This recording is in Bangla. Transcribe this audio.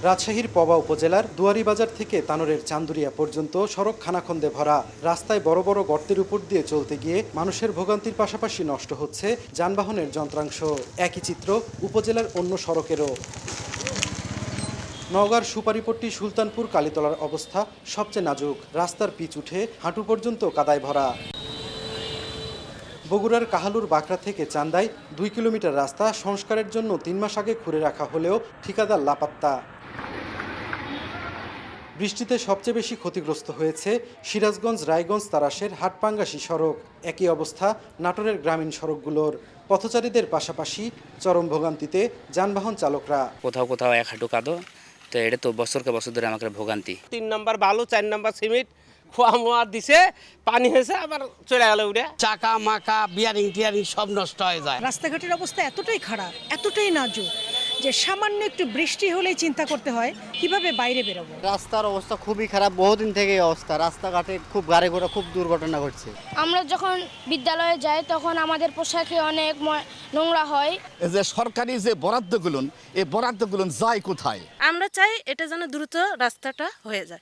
রাজশাহীর পবা উপজেলার দুয়ারীবাজার থেকে তানোরের চান্দুরিয়া পর্যন্ত সড়ক খানাখন্দে ভরা। রাস্তায় বড় বড় গর্তের উপর দিয়ে চলতে গিয়ে মানুষের ভোগান্তির পাশাপাশি নষ্ট হচ্ছে যানবাহনের যন্ত্রাংশ। একই চিত্র উপজেলার অন্য সড়কেরও। নওগাঁর সুপারিপট্টি সুলতানপুর কালীতলার অবস্থা সবচেয়ে নাজুক। রাস্তার পিচ উঠে হাঁটু পর্যন্ত কাদায় ভরা। বগুড়ার কাহালুর বাকরা থেকে চান্দায় 2 কিলোমিটার রাস্তা সংস্কারের জন্য 3 মাস আগে খুঁড়ে রাখা হলেও ঠিকাদার লাপাত্তা। বৃষ্টিতে সবচেয়ে বেশি ক্ষতিগ্রস্ত হয়েছে সিরাজগঞ্জ রায়গঞ্জ তারাশের হাটপাঙ্গাসী সড়ক। একই অবস্থা নাটোরের গ্রামীণ সড়কগুলোর। পথচারীদের পাশাপাশি চরম ভোগান্তিতে যানবাহন চালকরা। কোথাও কোথাও এক হাঁটু কাদো, তো এটা তো বছরকে বছর ধরে আমাকে ভোগান্তি। 3 নাম্বার বালু, 4 নাম্বার সিমেন্ট খোয়া মোয়া দিছে, পানি হয়েছে আবার চলে গেল উড়ে। চাকা মাকা বিয়ারিং টিয়ারিং সব নষ্ট হয়ে যায়। রাস্তাঘাটের অবস্থা এতটাই খারাপ, এতটাই নাজুক যে সামান্য একটু বৃষ্টি হলেই চিন্তা করতে হয় কিভাবে বাইরে বেরোবো। রাস্তার অবস্থা খুবই খারাপ, বহুদিন থেকে এই অবস্থা। রাস্তাঘাটে খুব গাড়ি ঘোড়া খুব দুর্ঘটনা ঘটছে। আমরা যখন বিদ্যালয়ে যাই তখন আমাদের পোশাকে অনেক নোংরা হয়। এই যে সরকারি যে বরাদ্দগুলো, এই বরাদ্দগুলো যায় কোথায়? আমরা চাই এটা যেন দ্রুত রাস্তাটা হয়ে যায়।